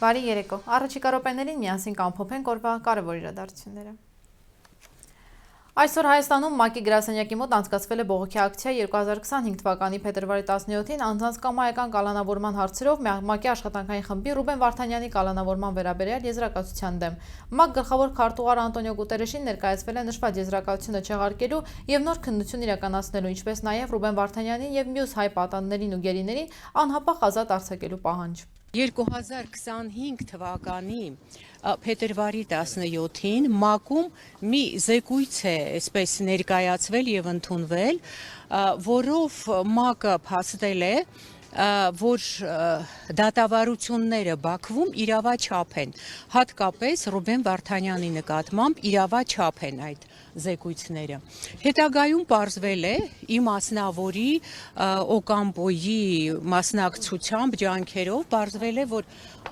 Բարի երեկո, առաջիկա րոպեներին միասին կամփոփենք օրվա կարևոր իրադարձությունները։ Այսօր Հայաստանում ՄԱԿ-ի գրասենյակի մոտ անցկացվել է բողոքի ակցիա 2025 թվականի փետրվարի 17-ին անձանց կամայական կալանավորման հարցերով ՄԱԿ-ի աշխատանքային խմբի Ռուբեն Վարդանյանի կալանավորման վերաբերյալ եզրակացության դեմ։ ՄԱԿ գլխավոր քարտուղար Անտոնիո Գուտերեշին ներկայացվել է նշված եզրակացությունը չեղարկելու եւ նոր քննություն իրականացնելու, ինչպես նաեւ Ռուբեն Վարդանյանին եւ մյուս հայ պատանդներին ու գերիներին անհապաղ ազատ արձակելու պահանջ։ 2025 թվականի փետրվարի 17-ին ՄԱԿ-ում մի զեկույց է այսպես ներկայացվել եւ ընդունվել, որով ՄԱԿ-ը փաստել է, որ դատավարությունները Բաքվում իրավաչափ են, հատկապես Ռուբեն Վարդանյանի նկատմամբ իրավաչափ են այդ զեկույցները։ Հետագայում պարզվել է իմ մասնավորի Օկամպոյի մասնակցությամբ ջանքերով պարզվել է, որ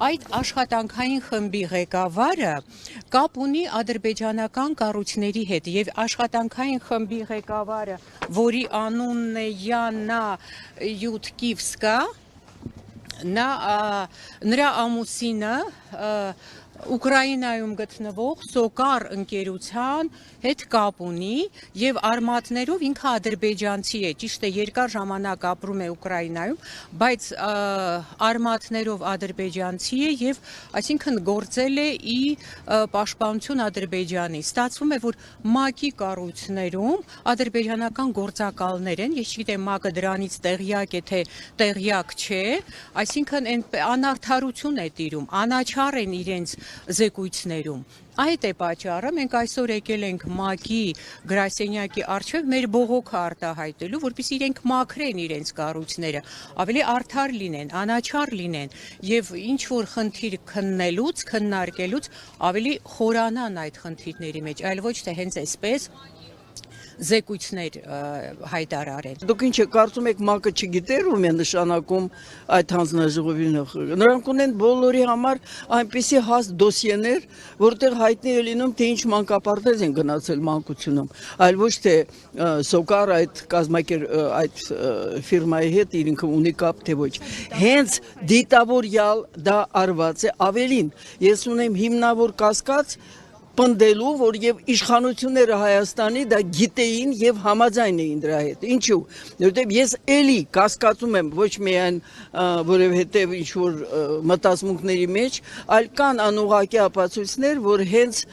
այդ աշխատանքային խմբի ղեկավարը կապ ունի ադրբեջանական կառույցների հետ եւ աշխատանքային խմբի ղեկավարը, որի անունն է Յաննա Յուտկիվսկա, նրա ամուսինը Ուկրաինայում գտնվող Սոկար ընկերության հետ կապ ունի եւ արմատներով ինքը ադրբեջանցի է, ճիշտ է, երկար ժամանակ ապրում է Ուկրաինայում, բայց արմատներով ադրբեջանցի է եւ այսինքն գործել է ի պաշտպանություն Ադրբեջանի։ Ստացվում է, որ ՄԱԿ-ի կառույցներում ադրբեջանական գործակալներ են, ես չգիտեմ ՄԱԿ-ը դրանից տեղյակ է թե տեղյակ չէ, այսինքն անարդարություն է տիրում, անաչառ են իրենց զեկույցներում։ Այդ է պատճառը մենք այսօր եկել ենք ՄԱԿ-ի գրասենյակի առջև մեր բողոքը արտահայտելու, որպեսզի իրենք մաքրեն իրենց կառույցները, ավելի արդար լինեն, անաչառ լինեն եւ ինչ որ խնդիր քննարկելուց ավելի խորանան այդ խնդիրների մեջ, այլ ոչ թե հենց այսպես զեկույցներ հայտարարեն։ Դուք ինչ կարծում եք ՄԱԿ-ը չգիտեր ում է նշանակում այդ հանձնաժողովին։ Նրանք ունեն բոլորի համար այնպիսի հաստ դոսիեներ, որտեղ հայտնի է լինում թե ինչ մանկապարտեզ են գնացել մանկությունում, այլ ոչ թե Սոկար այդ այդ ֆիրմայի հետ ինքը ունի կապ թե ոչ։ Հենց դիտավորյալ դա արված է, ավելին ես ունեմ հիմնավոր կասկած պնդելու, որ եւ իշխանությունները Հայաստանի դա գիտեին եւ համաձայն էին դրա հետ։ Ինչու՞։ Որովհետեւ ես էլի կասկածում եմ ոչ միայն որովհետեւ ինչ որ մտածմունքների մեջ, այլ կան անուղղակի ապացույցներ, որ հենց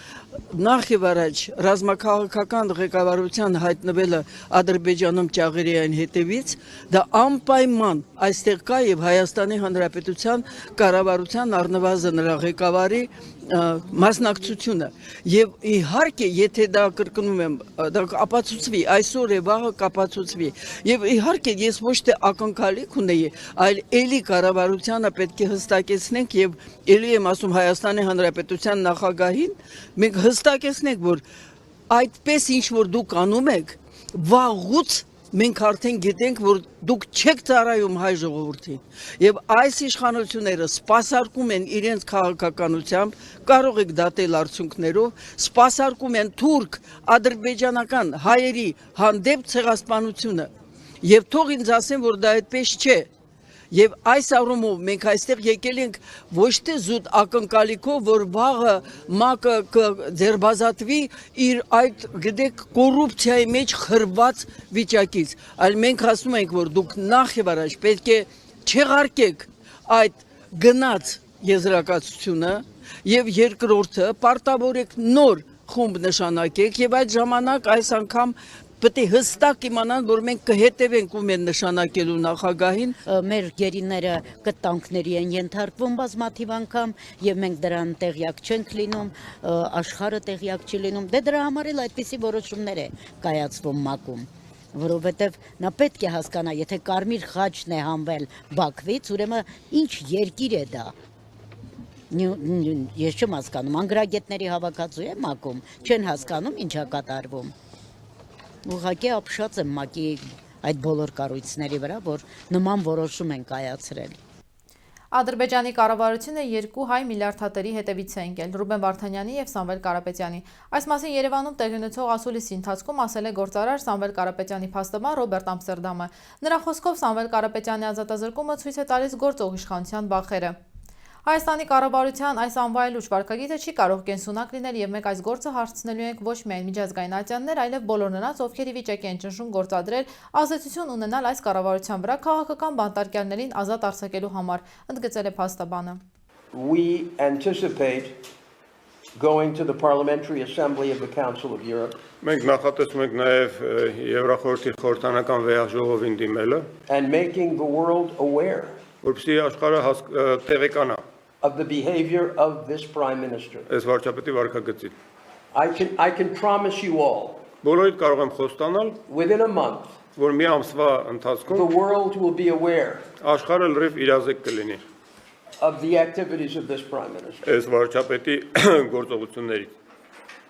նախ եւ առաջ ռազմաքաղաքական ղեկավարության հայտնվելը Ադրբեջանում ճաղերիային հետևից դա անպայման այստեղ կա եւ Հայաստանի Հանրապետության կառավարության առնվազն նրա ղեկավարի մասնակցությունը եւ իհարկե եթե դա կրկնում եմ դա ապացուցվի այսօր է վաղը կապացուցվի եւ իհարկե ես ոչ թե ակնկալիք ունեի այլ էլի կառավարությանը պետք է հստակեցնենք եւ էլի եմ ասում Հայաստանի Հանրապետության նախագահին մենք հստակեցնենք որ այդպես ինչ որ դուք անում եք վաղուց մենք արդեն գիտենք, որ դուք չեք ծառայում հայ ժողովրդին եւ այս իշխանությունները սպասարկում են իրենց քաղաքականությամբ, կարող եք դատել արդյունքներով, սպասարկում են թուրք, ադրբեջանական հայերի հանդեպ ցեղասպանությունը եւ թող ինձ ասեն, որ դա այդպես չէ։ Եվ այս առումով մենք այստեղ եկել ենք ոչ թե զուտ ակնկալիքով, որ վաղը ՄԱԿ-ը ձերբազատվի իր այդ գիտեք կոռուպցիայի մեջ խրված վիճակից, այլ մենք ասում ենք, որ դուք նախ եւ առաջ պետք է չեղարկեք այդ գնաց եզրակացությունը եւ երկրորդը պարտավորեք նոր խումբ նշանակեք եւ այդ ժամանակ այս անգամ պետք է հստակ իմանան, որ մենք կհետևենք ում են նշանակելու նախագահին։ Մեր գերիները կտանքների են ենթարկվում բազմաթիվ անգամ եւ մենք դրան տեղյակ չենք լինում, աշխարհը տեղյակ չի լինում։ Դե դրա համար էլ այդպիսի որոշումներ է կայացվում ՄԱԿ-ում, որովհետեւ նա պետք է հասկանա, եթե Կարմիր խաչն է հանվել Բաքվից, ուրեմն ինչ երկիր է դա։ Ես չեմ հասկանում, անգրագետների հավաքածու է ՄԱԿ-ում, չեն հասկանում ինչա կատարվում։ Ուղղակի ապշած եմ ՄԱԿ-ի այդ բոլոր կառույցների վրա, որ նման որոշում են կայացրել։ Ադրբեջանի կառավարությունը երկու հայ միլիարդատերի հետևից է ընկել Ռուբեն Վարդանյանի եւ Սամվել Կարապետյանի։ Այս մասին Երևանում տեղի ունեցող ասուլիսի ընթացքում ասել է գործարար Սամվել Կարապետյանի փաստաբան Ռոբերտ Ամստերդամը։ Նրա խոսքով Սամվել Կարապետյանի ազատազրկումը ցույց է տալիս գործող իշխանության վախերը։ Հայաստանի կառավարության այս անվայելուչ վարքագիծը չի կարող կենսունակ լինել եւ մենք այս գործը հարցնելու ենք ոչ միայն միջազգային ատյաններ, այլև բոլոր նրանց, ովքեր ի վիճակի են ճնշում գործադրել ազդեցություն ունենալ այս կառավարության վրա քաղաքական բանտարկյալներին ազատ արձակելու համար, ընդգծել է փաստաբանը։ We anticipate going to the Parliamentary Assembly of the Council of Europe Մենք նախատեսում ենք նաև Եվրախորհրդի խորհրդանական վեհաժողովին դիմելը, and making the world aware որպեսզի աշխարհը տեղեկանա of the behavior of this Prime Minister. այս վարչապետի վարքագծին։ I can promise you all, Բոլորիդ կարող եմ խոստանալ, within a month, որ մի ամսվա the ընթացքում world will be aware աշխարհը լրիվ իրազեկ կլինի of the activities of this Prime Minister այս վարչապետի գործողություններից։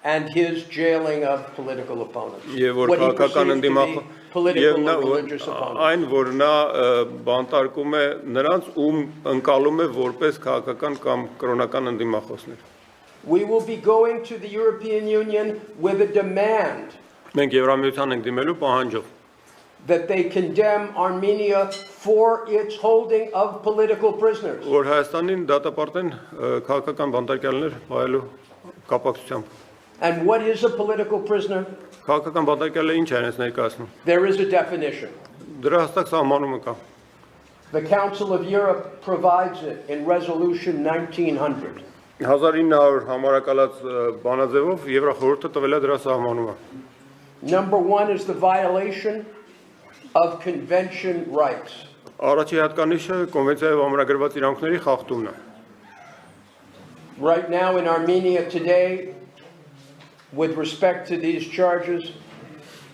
and his jailing of political opponents. Եվ որ What he քաղաքական perceives to be ընդդիմախ political or religious opponents. այն որ նա բանտարկում է նրանց ում ընկալում է որպես քաղաքական կամ կրոնական ընդդիմախոսներ։ We will be going to the European Union with a demand Մենք Եվրամիության ենք դիմելու պահանջով, that they condemn Armenia for its holding of political prisoners. որ Հայաստանին դատապարտեն քաղաքական բանտարկյալներ վայելու կապակցությամբ։ And what is a political prisoner? Քաղաքական բանտարկյալը ինչ է այնպես ներկայացնում։ There is a definition. Դրա հստակ սահմանումը կա։ The Council of Europe provides it in Resolution 1900. 1900 համարակալած բանաձևով Եվրախորհուրդը տվել է դրա սահմանումը։ Number one is the violation of convention rights. Առաջի հատկանիշը կոնվենցիայով ամրագրված իրավունքների խախտումն է։ Right now in Armenia today, with respect to these charges,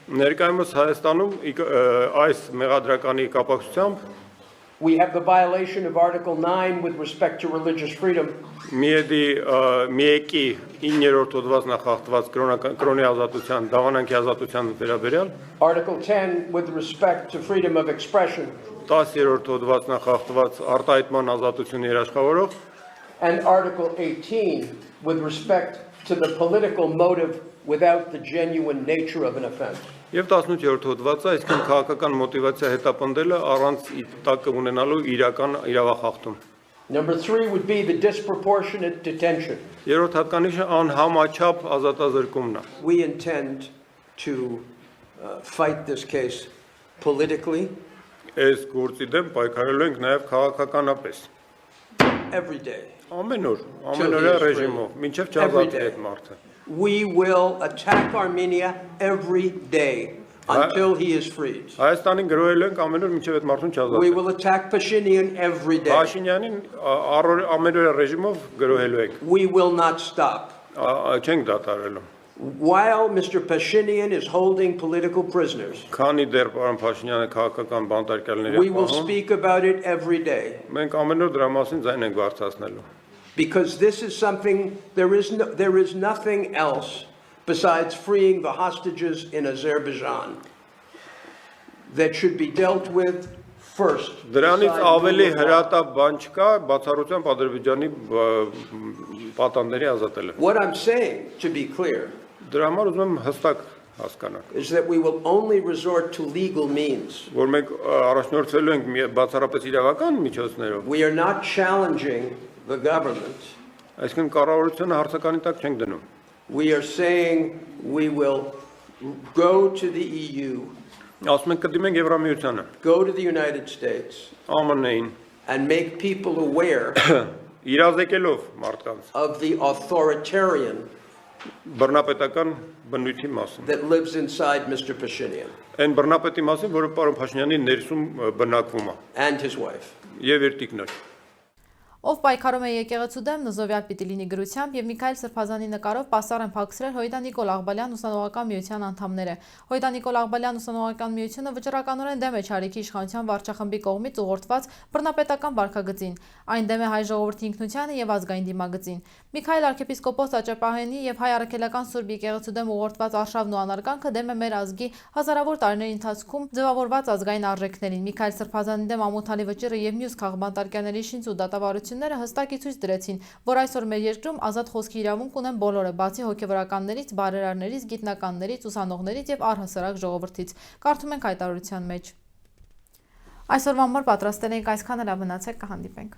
Ներկայումս Հայաստանում այս մեղադրականի կապակցությամբ we have the violation of Article 9 with respect to religious freedom. միեկի 9-րդ հոդվածն է խախտված կրոնի ազատության, դավանանքի ազատության վերաբերյալ, Article 10 with respect to freedom of expression. 10-րդ հոդվածն է խախտված արտահայտման ազատությունը երաշխավորող, And Article 18 with respect to the political motive without the genuine nature of an offense. Եվ 18-րդ հոդվածը, այսինքն քաղաքական մոտիվացիա հետապնդելը առանց տակը ունենալու իրական իրավախախտում։ Number 3 would be the disproportionate detention. Երրորդ հատկանիշը անհամաչափ ազատազրկումն է։ We intend to fight this case politically Այս գործի դեմ պայքարելու ենք նաև քաղաքականապես։ every day. Ամեն օր, ամենօրյա ռեժիմով, մինչև չազատվի այդ մարդը։ We will attack Armenia every day until he is freed. Հայաստանին գրոհելու ենք ամեն օր մինչև այդ մարդուն We չազատվի։ will attack Pashinyan every day. Փաշինյանին ամենօրյա ռեժիմով գրոհելու ենք։ We will not stop. Չենք դադարելու։ While Mr. Pashinyan is holding political prisoners, Քանի դեռ պարոն Փաշինյանը քաղաքական բանտարկյալների we will ապահովում, speak about it every day. մենք ամեն օր դրա մասին ձայն ենք բարձրացնելու։ Because this is something, there is nothing else besides freeing the hostages in Azerbaijan that should be dealt with first. Դրանից beside ավելի rule of law. հրատապ բան չկա բացառությամբ Ադրբեջանի պատանդների ազատելը։ What I'm saying, to be clear, Դրա համար ուզում եմ հստակ հասկանաք, is that we will only resort to legal means. որ մենք առաջնորդվելու ենք բացառապես իրավական միջոցներով, We are not challenging the government. այսինքն կառավարությունը հարցականի տակ չենք դնում։ We are saying we will go to the EU, Ասում ենք կդիմենք Եվրամիությանը, go to the United States, ԱՄՆ-ին, and make people aware իրազեկելով մարդկանց of the authoritarian բռնապետական բնույթի մասին։ that lives inside Mr. Pashinyan Այն բռնապետի մասին, որը պարոն Փաշինյանի ներսում բնակվում է, and his wife. եւ իր տիկնոջ։ Ով պայքարում է եկեղեցու դեմ նզովյալ պիտի լինի գրությամբ եւ Միքայել Սրբազանի նկարով պասար են փակցրել Հոյդա Նիկոլ Աղբալյան ուսանողական միության անդամները։ Հոյդա Նիկոլ Աղբալյան ուսանողական միությունը վճռականորեն դեմ է Չարիքի իշխանության վարչախմբի կողմից ուղղորդված բռնապետական վարքագծին։ Այն դեմ է հայ ժողովրդի ինքնությանը եւ ազգային դիմագծին։ Միքայել arczepiskopos Աճապահենի եւ հայ առաքելական Սուրբ եկեղեցու դեմ ուղղորդված արշավն ու անարգանքը դեմ է մեր ազգի հազարավոր տարիների ընթացքում ձևավորված ազգային արժեքներին։ Միքայել Սրբազանի դեմ ամոթալի վճիռը եւ մյուս քաղբանտարկյանների շինչ ու դատավարությունները հստակի ցույց դրեցին, որ այսօր մեր երկրում ազատ խոսքի իրավունք ունեն բոլորը, բացի հոգեվորականներից, բարերարներից, գիտնականներից, ուսանողներից եւ առհասարակ ժողովրդից։ Կարդում ենք հայտարարության մեջ։ Այսօրվա համար պատրաստել ենք այսքանը, լավ մնացեք, կհանդիպենք։